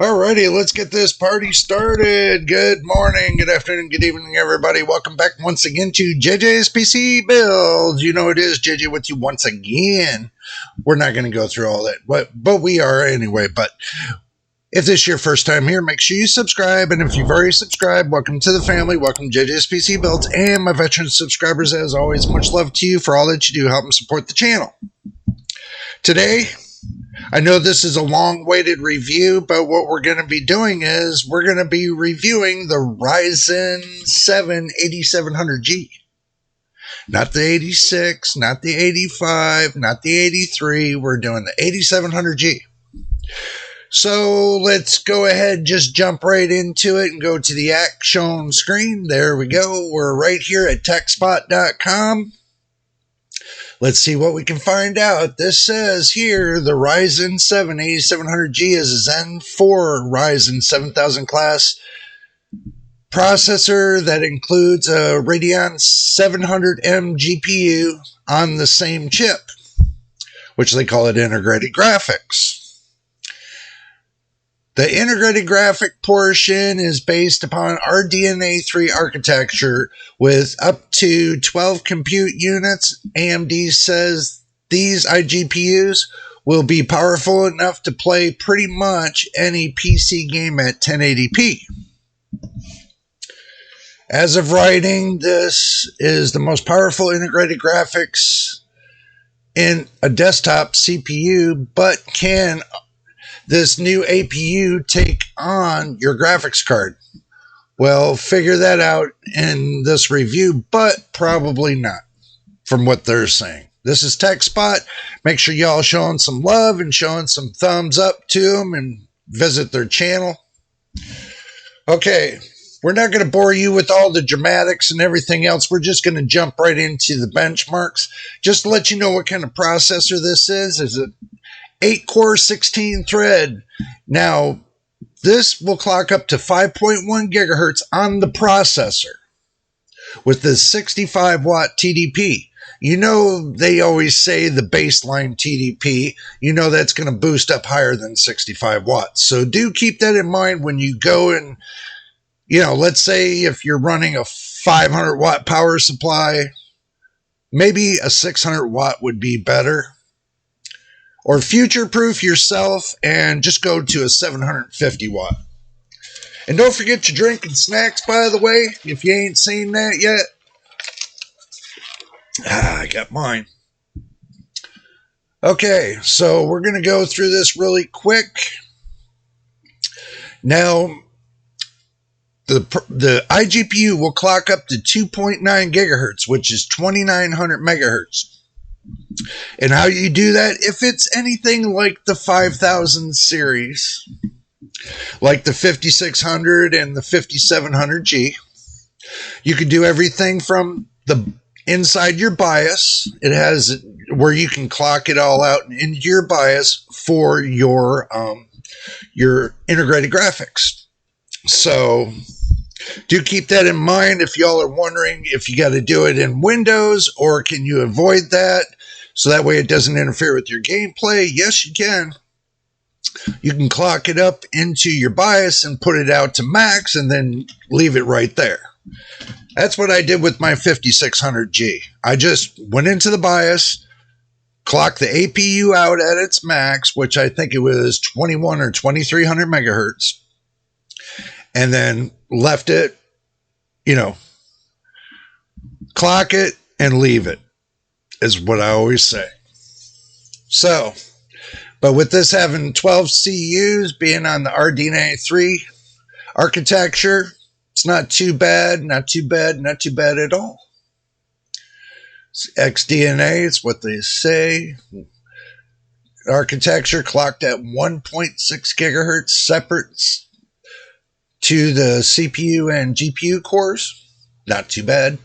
Alrighty, let's get this party started. Good morning, good afternoon, good evening, everybody. Welcome back once again to JJ's PC Builds. You know it is JJ with you once again. We're not going to go through all that, but we are anyway. But if this is your first time here, make sure you subscribe. And if you've already subscribed, welcome to the family. Welcome to JJ's PC Builds. And my veteran subscribers, as always, much love to you for all that you do. Help and support the channel. Today, I know this is a long-awaited review, but what we're going to be doing is we're going to be reviewing the Ryzen 7 8700G. Not the 86, not the 85, not the 83. We're doing the 8700G. So let's go ahead and just jump right into it and go to the action screen. There we go. We're right here at techspot.com. Let's see what we can find out. This says here the Ryzen 7 8700G is a Zen 4 Ryzen 7000 class processor that includes a Radeon 700M GPU on the same chip, which they call it integrated graphics. The integrated graphic portion is based upon RDNA 3 architecture with up to 12 compute units. AMD says these iGPUs will be powerful enough to play pretty much any PC game at 1080p. As of writing, this is the most powerful integrated graphics in a desktop CPU, but can this new APU take on your graphics card? Well, figure that out in this review, but probably not from what they're saying. This is TechSpot. Make sure y'all showing some love and showing some thumbs up to them and visit their channel. Okay, we're not going to bore you with all the dramatics and everything else. We're just going to jump right into the benchmarks. Just to let you know what kind of processor this is it 8-core, 16-thread. Now, this will clock up to 5.1 gigahertz on the processor with the 65-watt TDP. You know they always say the baseline TDP. You know that's going to boost up higher than 65 watts. So do keep that in mind when you go and, let's say if you're running a 500-watt power supply, maybe a 600-watt would be better. Or future-proof yourself and just go to a 750 watt. And don't forget your drink and snacks, by the way, if you ain't seen that yet. I got mine. Okay, so we're going to go through this really quick. Now, the iGPU will clock up to 2.9 gigahertz, which is 2900 megahertz. And how you do that, if it's anything like the 5000 series, like the 5600 and the 5700G, you can do everything from the inside your BIOS. It has where you can clock it all out into your BIOS for your integrated graphics. So do keep that in mind if y'all are wondering if you got to do it in Windows or can you avoid that so that way it doesn't interfere with your gameplay. Yes, you can. You can clock it up into your BIOS and put it out to max and then leave it right there. That's what I did with my 5600G. I just went into the BIOS, clocked the APU out at its max, which I think it was 21 or 2300 megahertz, and then left it, clock it and leave it, is what I always say. So, but with this having 12 CUs, being on the RDNA 3 architecture, it's not too bad, not too bad, not too bad at all. It's XDNA, it's what they say. Architecture clocked at 1.6 gigahertz separate to the CPU and GPU cores. Not too bad.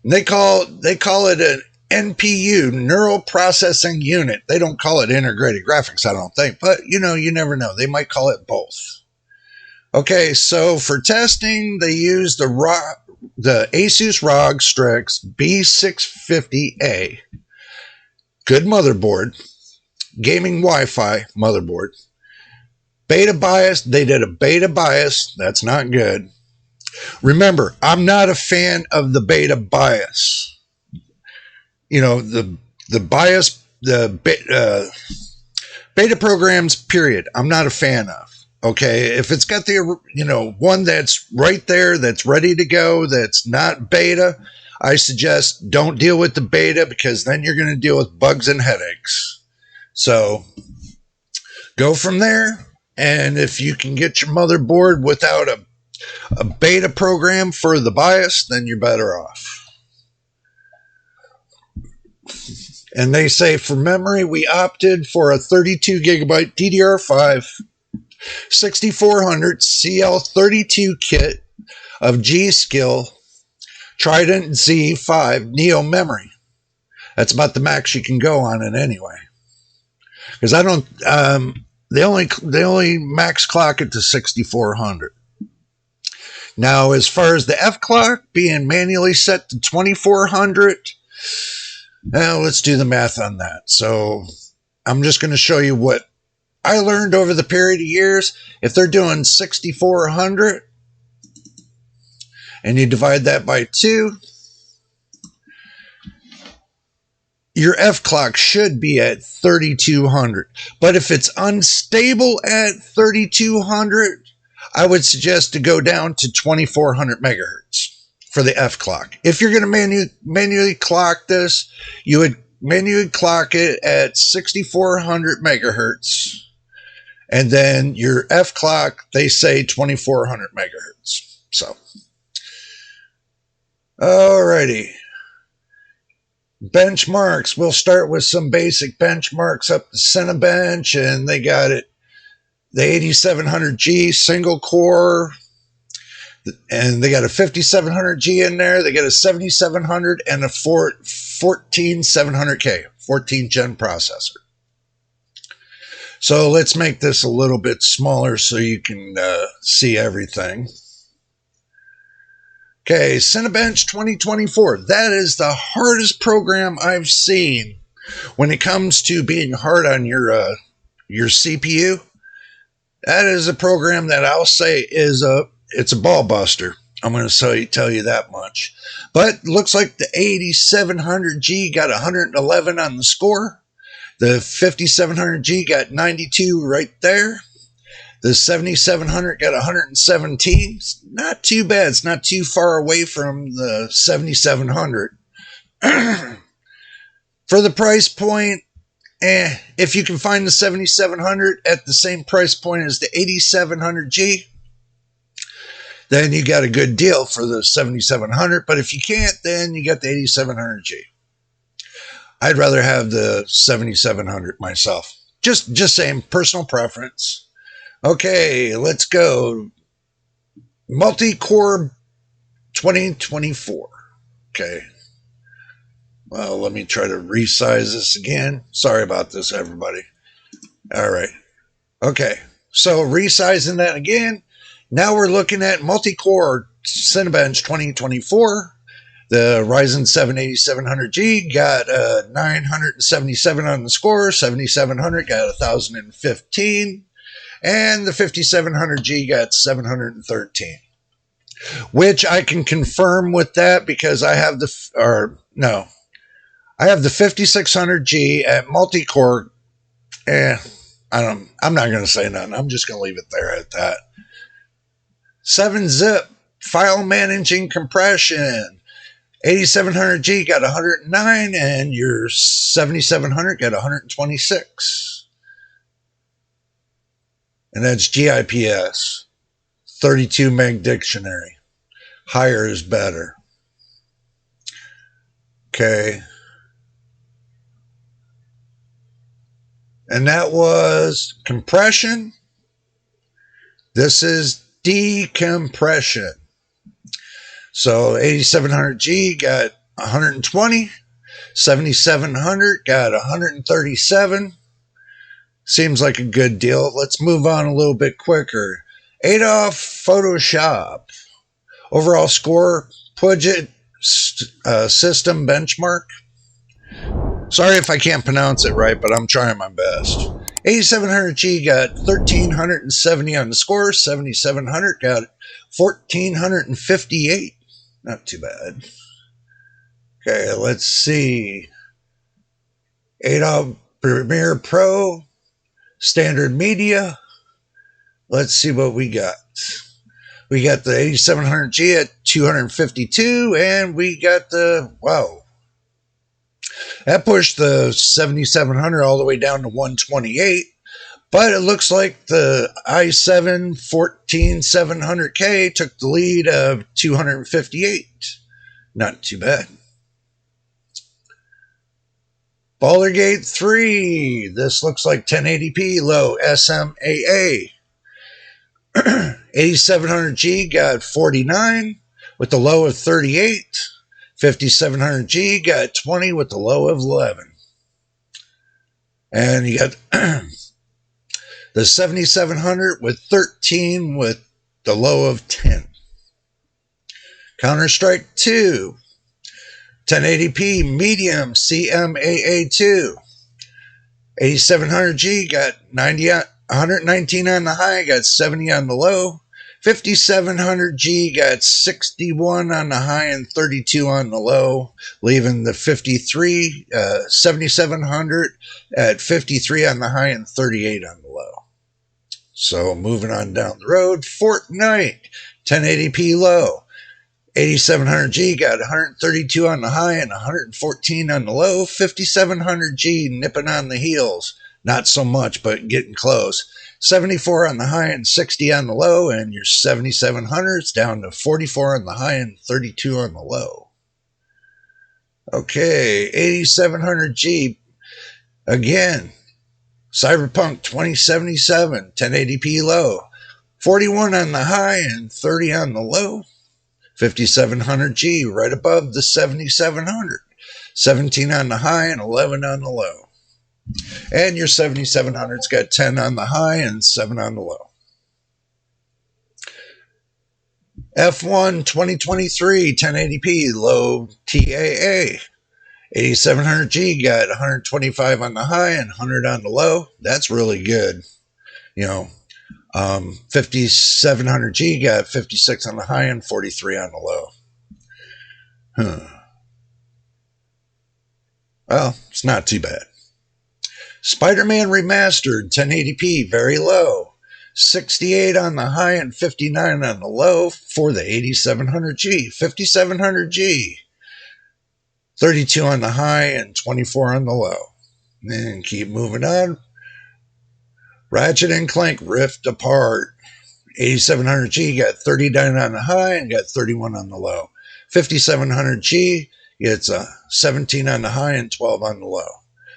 And they call it an NPU, Neural Processing Unit. They don't call it integrated graphics, I don't think. But, you never know. They might call it both. Okay, so for testing, they use the Asus ROG Strix B650A. Good motherboard. Gaming Wi-Fi motherboard. Beta bias, they did a beta bias. That's not good. Remember, I'm not a fan of the beta bias. You know, the bias, beta programs, period, I'm not a fan of. Okay, if it's got the, one that's right there, that's ready to go, that's not beta, I suggest don't deal with the beta, because then you're going to deal with bugs and headaches. So go from there. And if you can get your motherboard without a beta program for the BIOS, then you're better off. And they say for memory, we opted for a 32 gigabyte DDR5 6400 CL32 kit of G-Skill Trident Z5 Neo memory. That's about the max you can go on it anyway. Because I don't, they only max clock it to 6400. Now, as far as the F clock being manually set to 2400, now let's do the math on that. So I'm just going to show you what I learned over the period of years. If they're doing 6400 and you divide that by 2, your F clock should be at 3200. But if it's unstable at 3200, I would suggest to go down to 2400 megahertz for the F clock. If you're going to manually clock this, you would manually clock it at 6400 megahertz. And then your F clock, they say 2400 megahertz. So, alrighty. Benchmarks. We'll start with some basic benchmarks up to Cinebench, and they got it. The 8700G single core, and they got a 5700G in there. They got a 7700 and a 14700K, 14th gen processor. So let's make this a little bit smaller so you can see everything. Okay, Cinebench 2024. That is the hardest program I've seen when it comes to being hard on your CPU. That is a program that I'll say it's a ball buster. I'm going to tell you that much. But looks like the 8700G got 111 on the score. The 5700G got 92 right there. The 7700 got 117. It's not too bad. It's not too far away from the 7700. For the price point, if you can find the 7700 at the same price point as the 8700G, then you got a good deal for the 7700. But if you can't, then you got the 8700G. I'd rather have the 7700 myself. Just saying, personal preference. Okay, let's go. Multi-core 2024. Okay. Well, let me try to resize this again. Sorry about this, everybody. All right. Okay. So resizing that again. Now we're looking at multi-core Cinebench 2024. The Ryzen 7 8700G got 977 on the score. 7700 got 1015. And the 5700G got 713. Which I can confirm with that because I have the 5600G at multi-core. I'm not going to say nothing. I'm just going to leave it there at that. 7-zip file managing compression. 8700G got 109 and your 7700 got 126. And that's GIPS. 32 meg dictionary. Higher is better. Okay. And that was compression. This is decompression. So 8700G got 120. 7700 got 137. Seems like a good deal. Let's move on a little bit quicker. Adolf Photoshop. Overall score, Puget system benchmark. Sorry if I can't pronounce it right, but I'm trying my best. 8700G got 1370 on the score. 7700 got 1458. Not too bad. Okay, let's see. Adobe Premiere Pro, Standard Media. Let's see what we got. We got the 8700G at 252, and we got the, wow. That pushed the 7700 all the way down to 128, but it looks like the i7 14700K took the lead of 258. Not too bad. Baldur's Gate 3. This looks like 1080p low SMAA. 8700G got 49 with the low of 38. 5700G got 20 with the low of 11. And you got the 7700 with 13 with the low of 10. Counter-Strike 2. 1080p medium CMAA2. 8700G got 119 on the high, got 70 on the low. 5700G got 61 on the high and 32 on the low, leaving the 7700 at 53 on the high and 38 on the low. So moving on down the road, Fortnite, 1080p low. 8700G got 132 on the high and 114 on the low. 5700G nipping on the heels. Not so much, but getting close. 74 on the high and 60 on the low, and your 7700's down to 44 on the high and 32 on the low. Okay, 8700G, again, Cyberpunk 2077, 1080p low. 41 on the high and 30 on the low. 5700G right above the 7700. 17 on the high and 11 on the low. And your 7700's got 10 on the high and 7 on the low. F1 2023 1080p low TAA. 8700G got 125 on the high and 100 on the low. That's really good. You know, 5700G got 56 on the high and 43 on the low. Well, it's not too bad. Spider-Man Remastered 1080p very low. 68 on the high and 59 on the low for the 8700G. 5700G. 32 on the high and 24 on the low. And keep moving on. Ratchet and Clank Rift Apart. 8700G got 39 on the high and got 31 on the low. 5700G gets 17 on the high and 12 on the low.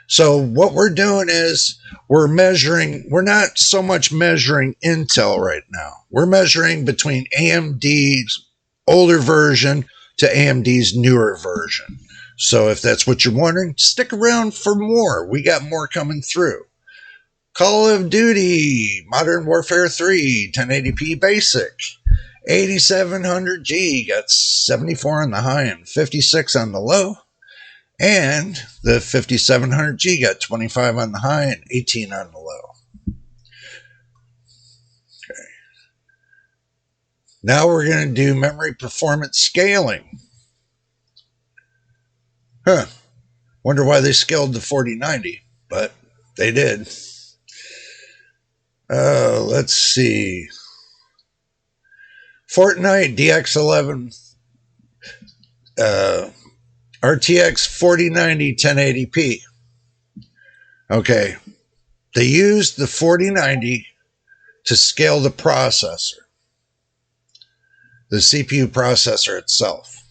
So what we're doing is we're not so much measuring Intel right now. We're measuring between AMD's older version to AMD's newer version. So if that's what you're wondering, stick around for more. We got more coming through. Call of Duty, Modern Warfare 3, 1080p basic. 8700G got 74 on the high and 56 on the low. And the 5700G got 25 on the high and 18 on the low. Okay. Now we're going to do memory performance scaling. Wonder why they scaled to 4090, but they did. Let's see. Fortnite DX11 RTX 4090 1080p. Okay. They used the 4090 to scale the processor, the CPU processor itself.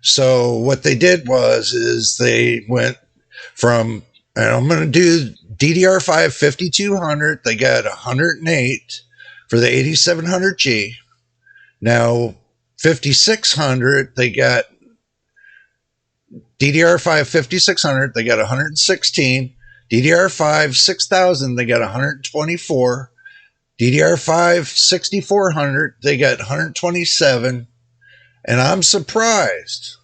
So what they did is they went from, and I'm going to do DDR5 5200. They got 108 for the 8700G. Now 5600, they got DDR5 5600, they got 116. DDR5 6000, they got 124. DDR5 6400, they got 127. And I'm surprised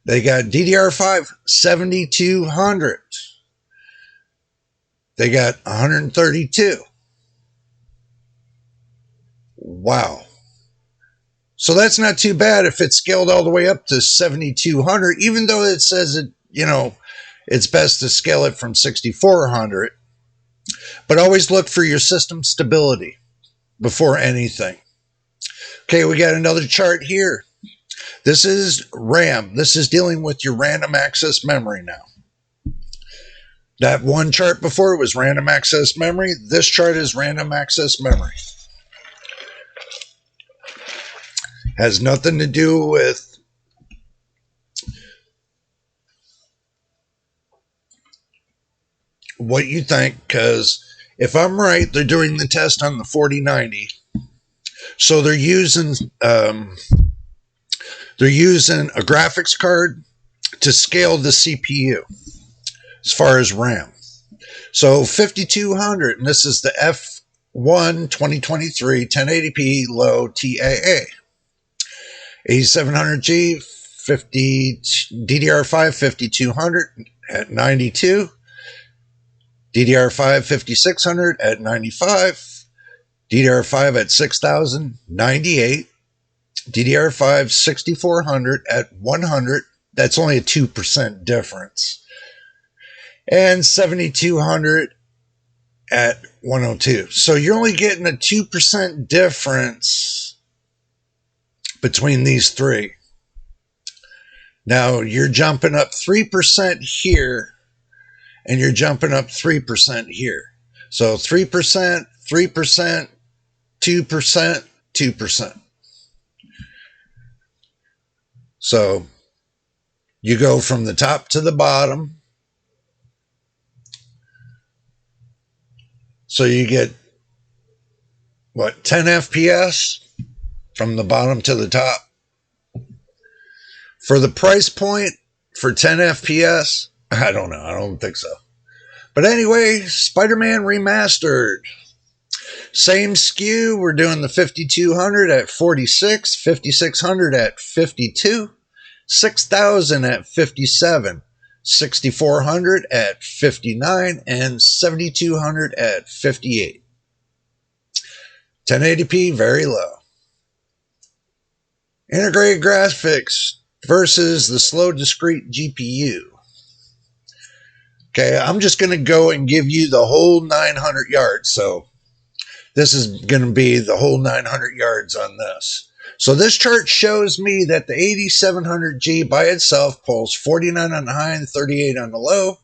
they got DDR5 7200. they got 132. Wow. So that's not too bad if it's scaled all the way up to 7,200, even though it says it, it's best to scale it from 6,400. But always look for your system stability before anything. Okay, we got another chart here. This is RAM. This is dealing with your random access memory now. That one chart before was random access memory. This chart is random access memory. Has nothing to do with what you think, because if I'm right, they're doing the test on the 4090. So they're using a graphics card to scale the CPU as far as RAM. So 5200, and this is the F1 2023 1080p low TAA. 8700G, 50 DDR5 5200 at 92. DDR5 5600 at 95. DDR5 at 6000, 98. DDR5 6400 at 100. That's only a 2% difference. And 7200 at 102. So you're only getting a 2% difference between these three. Now you're jumping up 3% here, and you're jumping up 3% here. So 3%, 3%, 2%, 2%. So you go from the top to the bottom. So you get, 10 FPS from the bottom to the top. For the price point for 10 FPS, I don't know. I don't think so. But anyway, Spider-Man Remastered. Same SKU. We're doing the 5200 at 46, 5600 at 52, 6000 at 57, 6400 at 59, and 7200 at 58. 1080p, very low. Integrated graphics versus the slow discrete GPU. Okay, I'm just going to go and give you the whole 900 yards. So this is going to be the whole 900 yards on this. So this chart shows me that the 8700G by itself pulls 49 on the high and 38 on the low.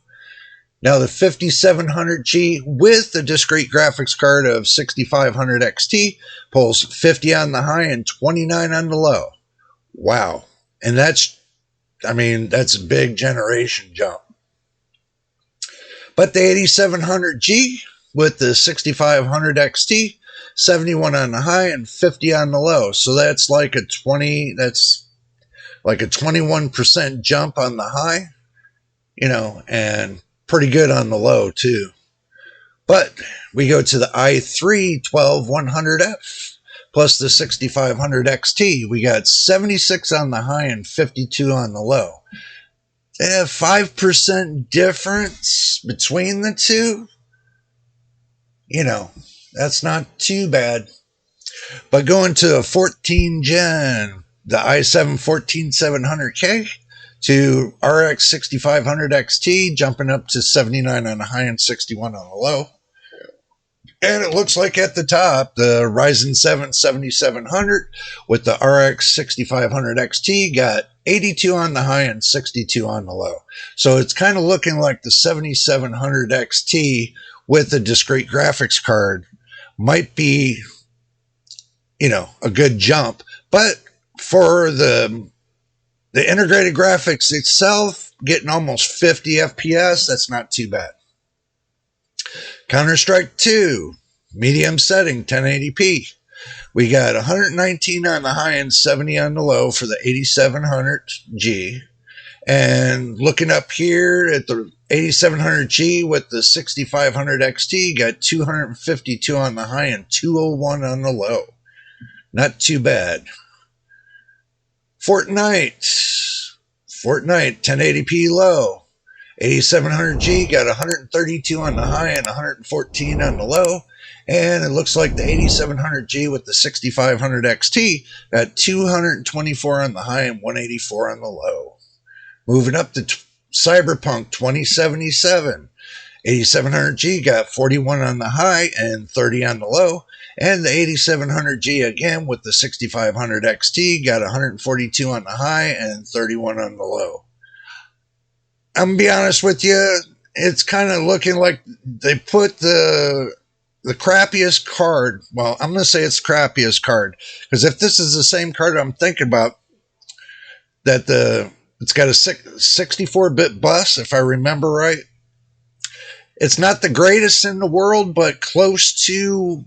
Now the 5700G with the discrete graphics card of 6500 XT pulls 50 on the high and 29 on the low. Wow. And that's a big generation jump. But the 8700G with the 6500 XT, 71 on the high and 50 on the low. So that's like a 21% jump on the high, and pretty good on the low too. But we go to the i3 12100F plus the 6500 XT. We got 76 on the high and 52 on the low. 5% difference between the two. That's not too bad. But going to a 14 gen, the i7 14700K to RX 6500 XT, jumping up to 79 on the high and 61 on the low. And it looks like at the top, the Ryzen 7 7700 with the RX 6500 XT got 82 on the high and 62 on the low. So it's kind of looking like the 7700 XT with a discrete graphics card might be, a good jump. But for the integrated graphics itself, getting almost 50 FPS, that's not too bad. Counter-Strike 2, medium setting, 1080p. We got 119 on the high and 70 on the low for the 8700G. And looking up here at the 8700G with the 6500 XT, got 252 on the high and 201 on the low. Not too bad. Fortnite, 1080p low. 8700G got 132 on the high and 114 on the low. And it looks like the 8700G with the 6500 XT got 224 on the high and 184 on the low. Moving up to Cyberpunk 2077. 8700G got 41 on the high and 30 on the low. And the 8700G again with the 6500 XT got 142 on the high and 31 on the low. I'm going to be honest with you, it's kind of looking like they put the crappiest card. Well, I'm going to say it's the crappiest card, because if this is the same card I'm thinking about, that it's got a 64-bit bus, if I remember right. It's not the greatest in the world, but close to,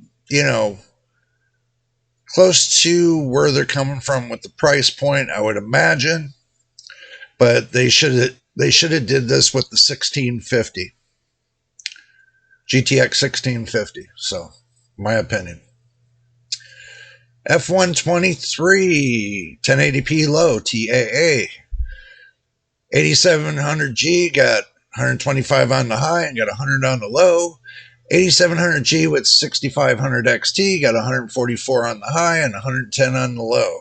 close to where they're coming from with the price point, I would imagine. But they should have did this with the 1650. GTX 1650. So, my opinion. F123 1080p low TAA. 8700G got 125 on the high and got 100 on the low. 8700G with 6500 XT got 144 on the high and 110 on the low.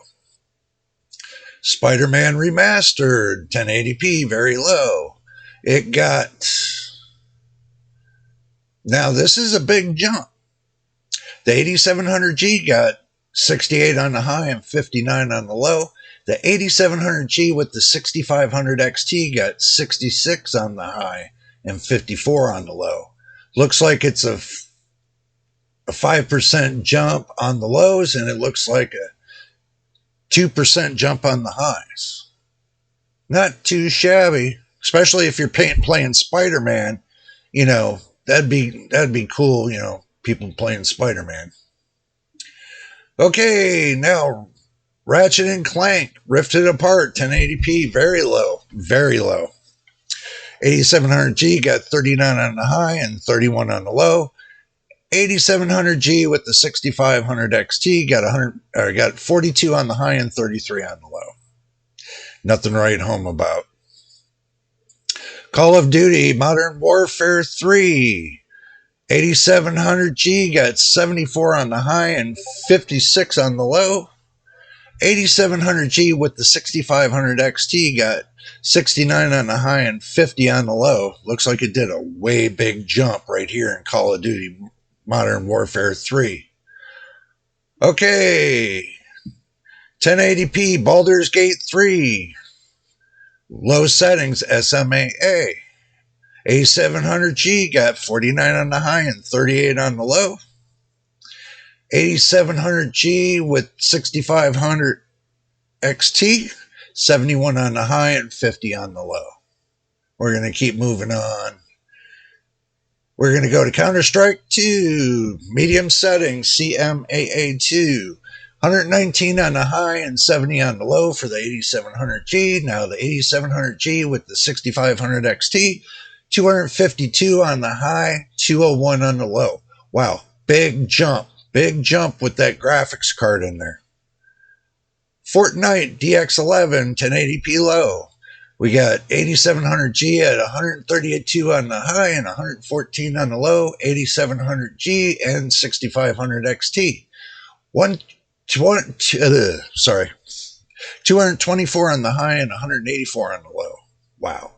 Spider-Man Remastered 1080p very low. It got... Now this is a big jump. The 8700G got 68 on the high and 59 on the low. The 8700G with the 6500 XT got 66 on the high and 54 on the low. Looks like it's a 5% jump on the lows, and it looks like a 2% jump on the highs. Not too shabby, especially if you're playing Spider-Man. That'd be cool, people playing Spider-Man. Okay, now Ratchet and Clank, Rifted Apart, 1080p, very low, very low. 8700G got 39 on the high and 31 on the low. 8700G with the 6500 XT got 42 on the high and 33 on the low. Nothing to write home about. Call of Duty Modern Warfare 3. 8700G got 74 on the high and 56 on the low. 8700G with the 6500 XT got 69 on the high and 50 on the low. Looks like it did a way big jump right here in Call of Duty Modern Warfare 3. Okay. 1080p Baldur's Gate 3. Low settings SMAA. 8700G got 49 on the high and 38 on the low. 8700G with 6500 XT, 71 on the high and 50 on the low. We're going to keep moving on. We're going to go to Counter-Strike 2, medium settings, CMAA2. 119 on the high and 70 on the low for the 8700G. Now the 8700G with the 6500 XT, 252 on the high, 201 on the low. Wow, big jump. Big jump with that graphics card in there. Fortnite DX11 1080p low. We got 8700G at 132 on the high and 114 on the low. 8700G and 6500 XT. 224 on the high and 184 on the low. Wow.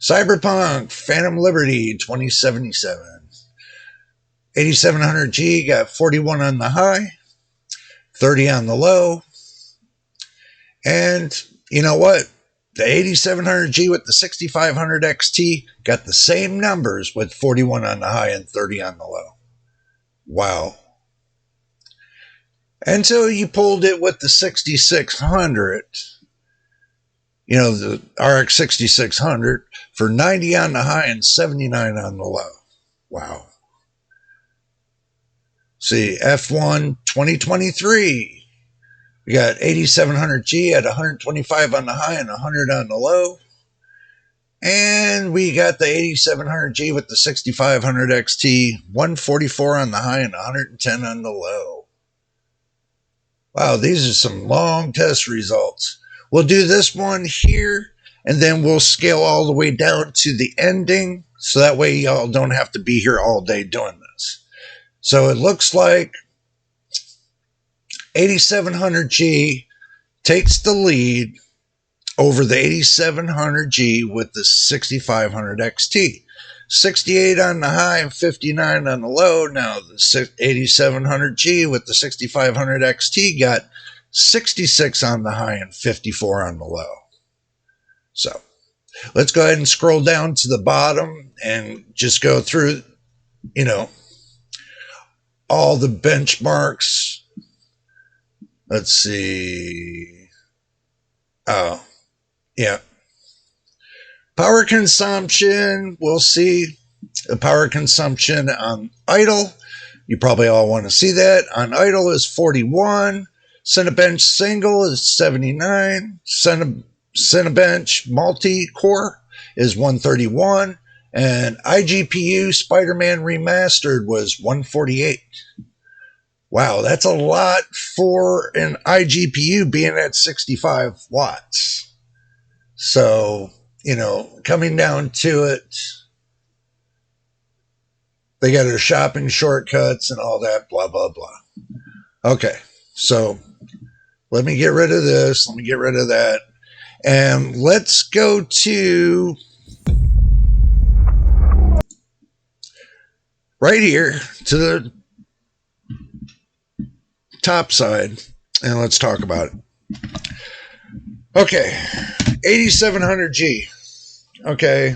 Cyberpunk Phantom Liberty 2077. 8700G got 41 on the high, 30 on the low. And you know what? The 8700G with the 6500 XT got the same numbers with 41 on the high and 30 on the low. Wow. Until you pulled it with the 6600, the RX 6600 for 90 on the high and 79 on the low. Wow. See, F1 2023. We got 8700G at 125 on the high and 100 on the low. And we got the 8700G with the 6500 XT, 144 on the high and 110 on the low. Wow, these are some long test results. We'll do this one here, and then we'll scale all the way down to the ending, so that way y'all don't have to be here all day doing this. So it looks like 8700G takes the lead over the 8700G with the 6500 XT. 68 on the high and 59 on the low. Now the 8700G with the 6500 XT got 66 on the high and 54 on the low. So let's go ahead and scroll down to the bottom and just go through, you know, all the benchmarks. Let's see. Oh, yeah. Power consumption, we'll see the power consumption on idle. You probably all want to see that. On idle is 41. Cinebench single is 79. Cinebench multi-core is 131. And iGPU Spider-Man Remastered was 148. Wow, that's a lot for an iGPU being at 65 watts. So, you know, coming down to it, they got their shopping shortcuts and all that, blah, blah, blah. Okay, so let me get rid of this. Let me get rid of that. And let's go to right here to the top side, and let's talk about it. Okay, 8700G. Okay,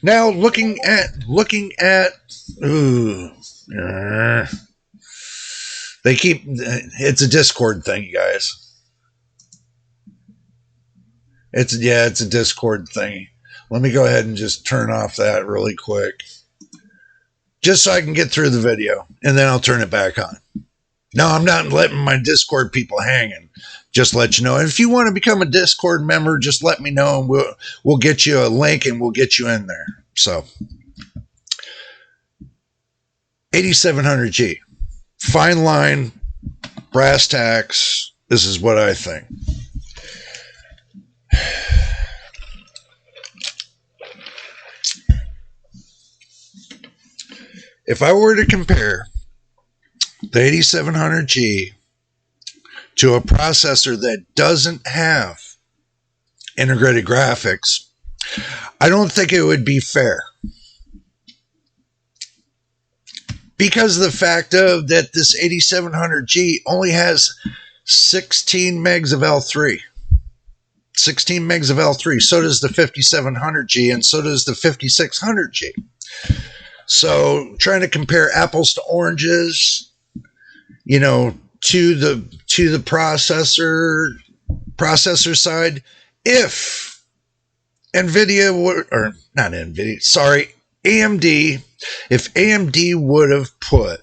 now looking at they keep, it's a Discord thing, you guys. It's a Discord thing. Let me go ahead and just turn off that really quick, just so I can get through the video, and then I'll turn it back on. No, I'm not letting my Discord people hanging. Just let you know. And if you want to become a Discord member, just let me know, and we'll get you a link and we'll get you in there. So 8700G, fine line, brass tacks. This is what I think. If I were to compare the 8700G to a processor that doesn't have integrated graphics, I don't think it would be fair. Because of the fact of that this 8700G only has 16 megs of L3. 16 megs of L3. So does the 5700G, and so does the 5600G. So trying to compare apples to oranges, you know, to the processor side, if NVIDIA would, or not NVIDIA, sorry, AMD, if AMD would have put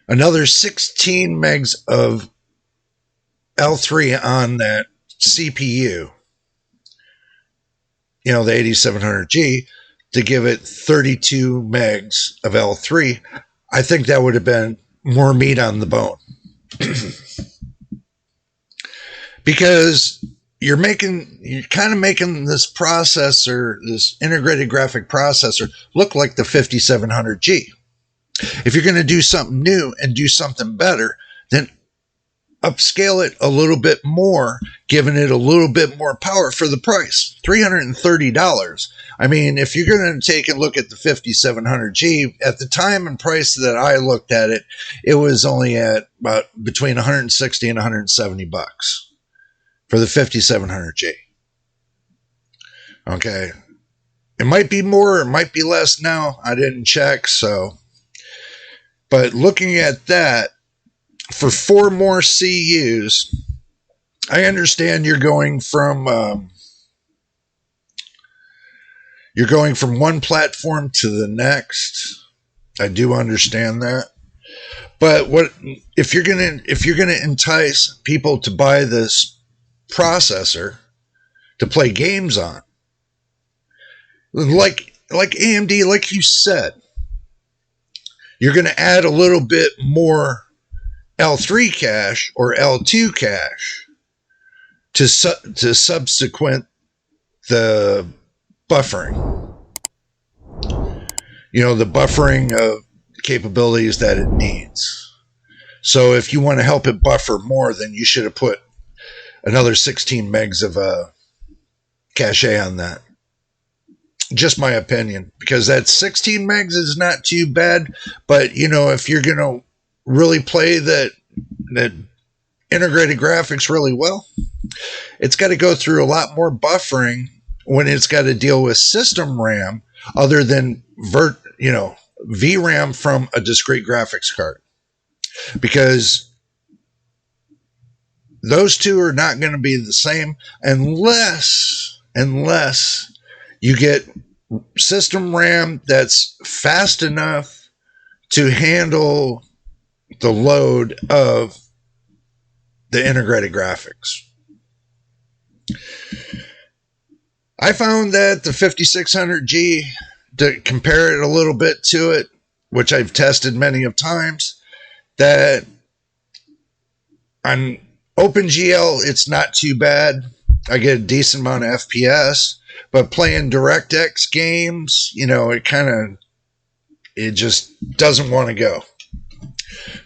another 16 megs of L3 on that CPU, you know, the 8700G, to give it 32 megs of L3, I think that would have been more meat on the bone. Because you're kind of making this processor, this integrated graphic processor, look like the 5700G. If you're going to do something new and do something better, then upscale it a little bit more, giving it a little bit more power for the price, $330. I mean, if you're going to take a look at the 5700G, at the time and price that I looked at it, it was only at about between 160 and 170 bucks for the 5700G. Okay. It might be more, it might be less now. I didn't check, so. But looking at that, for 4 more CUs, I understand you're going from one platform to the next. I do understand that. But what if you're gonna entice people to buy this processor to play games on? Like AMD, like you said, you're going to add a little bit more L3 cache or L2 cache to subsequent the buffering. The buffering capabilities that it needs. So if you want to help it buffer more, then you should have put another 16 megs of cache on that. Just my opinion, because that 16 megs is not too bad, but if you're going to really play that integrated graphics really well, it's got to go through a lot more buffering when it's got to deal with system RAM other than VRAM from a discrete graphics card, because those two are not going to be the same unless you get system RAM that's fast enough to handle the load of the integrated graphics. I found that the 5600G, to compare it a little bit to it, which I've tested many of times, that on OpenGL it's not too bad. I get a decent amount of FPS, but playing DirectX games, it just doesn't want to go.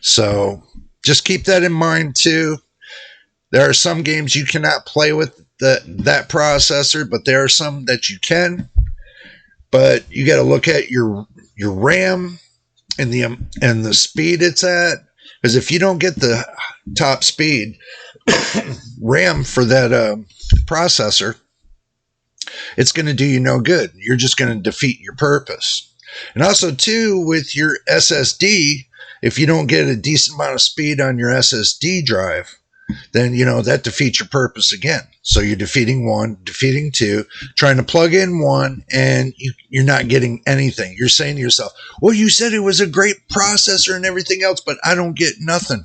So just keep that in mind too. There are some games you cannot play with that processor, but there are some that you can. But you got to look at your RAM and the speed it's at, because if you don't get the top speed RAM for that processor, it's going to do you no good. You're just going to defeat your purpose. And also too, with your SSD, if you don't get a decent amount of speed on your SSD drive, then that defeats your purpose again. So you're defeating one, defeating two, trying to plug in one, and you're not getting anything. You're saying to yourself, well, you said it was a great processor and everything else, but I don't get nothing.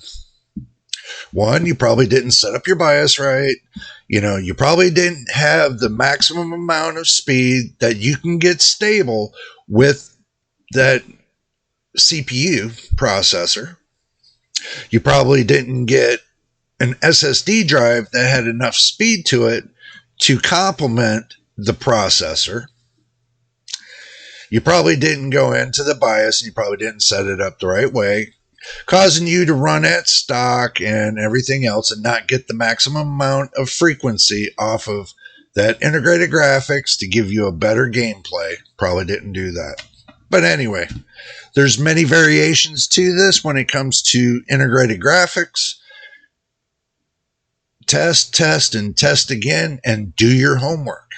One, you probably didn't set up your BIOS right. You probably didn't have the maximum amount of speed that you can get stable with that CPU processor. You probably didn't get an SSD drive that had enough speed to it to complement the processor. You probably didn't go into the BIOS and you probably didn't set it up the right way, causing you to run at stock and everything else and not get the maximum amount of frequency off of that integrated graphics to give you a better gameplay. Probably didn't do that. But anyway, there's many variations to this when it comes to integrated graphics. Test, and test again, and do your homework.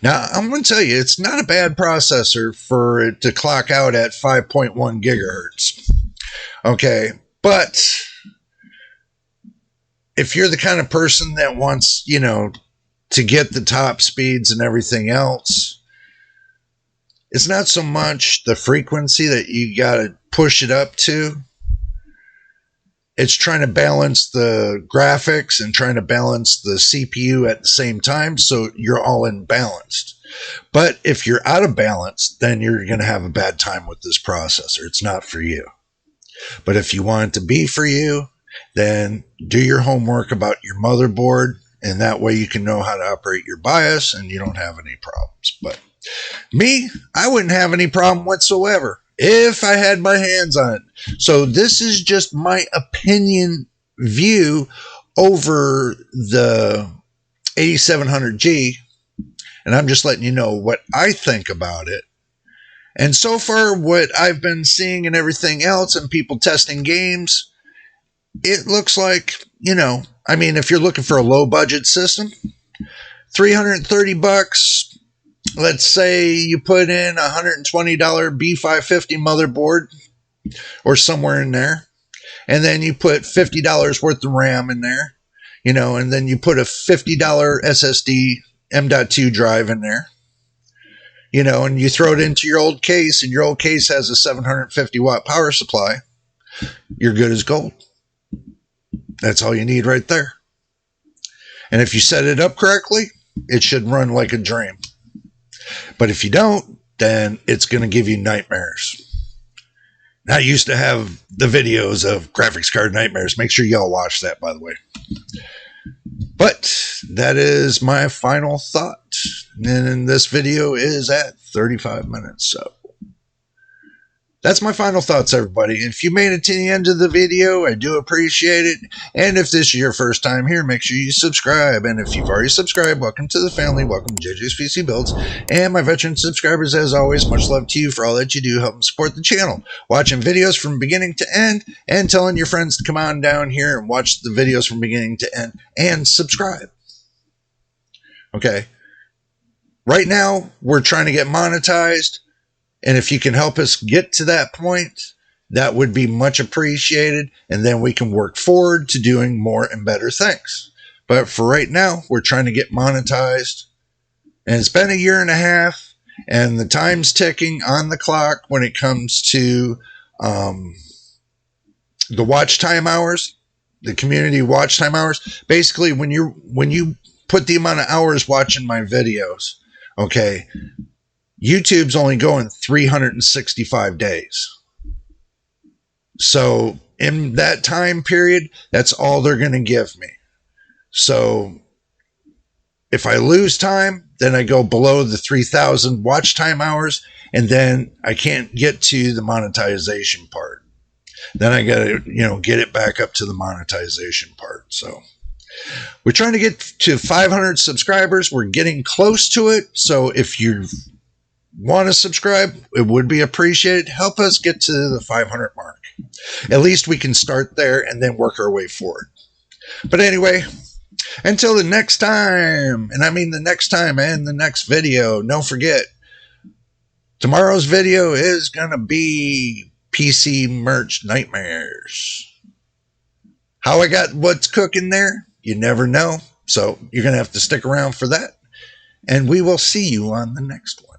Now, I'm going to tell you, it's not a bad processor for it to clock out at 5.1 gigahertz. Okay, but if you're the kind of person that wants, to get the top speeds and everything else, it's not so much the frequency that you got to push it up to. It's trying to balance the graphics and trying to balance the CPU at the same time, so you're all in balanced. But if you're out of balance, then you're going to have a bad time with this processor. It's not for you. But if you want it to be for you, then do your homework about your motherboard, and that way you can know how to operate your BIOS and you don't have any problems. But me, I wouldn't have any problem whatsoever if I had my hands on it. So this is just my opinion view over the 8700G, and I'm just letting you know what I think about it. And so far, what I've been seeing and everything else and people testing games, it looks like, if you're looking for a low budget system, $330, let's say you put in a $120 B550 motherboard or somewhere in there, and then you put $50 worth of RAM in there, and then you put a $50 SSD M.2 drive in there, and you throw it into your old case, and your old case has a 750 watt power supply, you're good as gold. That's all you need right there. And if you set it up correctly, it should run like a dream. But if you don't, then it's going to give you nightmares. And I used to have the videos of graphics card nightmares. Make sure y'all watch that, by the way. But that is my final thought. And this video is at 35 minutes. So that's my final thoughts, everybody. If you made it to the end of the video, I do appreciate it. And if this is your first time here, make sure you subscribe. And if you've already subscribed, welcome to the family. Welcome to JJ's PC Builds. And my veteran subscribers, as always, much love to you for all that you do helping support the channel. Watching videos from beginning to end and telling your friends to come on down here and watch the videos from beginning to end and subscribe. Okay. Right now, we're trying to get monetized. And if you can help us get to that point, that would be much appreciated. And then we can work forward to doing more and better things. But for right now, we're trying to get monetized. And it's been a year and a half. And the time's ticking on the clock when it comes to the watch time hours, the community watch time hours. Basically, when you put the amount of hours watching my videos, okay, YouTube's only going 365 days. So in that time period, that's all they're going to give me. So if I lose time, then I go below the 3,000 watch time hours, and then I can't get to the monetization part. Then I got to, get it back up to the monetization part. So we're trying to get to 500 subscribers. We're getting close to it. So if you want to subscribe, it would be appreciated. Help us get to the 500 mark. At least we can start there and then work our way forward. But anyway, until the next time, and I mean the next time and the next video, don't forget, tomorrow's video is going to be PC merch nightmares. How I got what's cooking there, you never know. So you're going to have to stick around for that. And we will see you on the next one.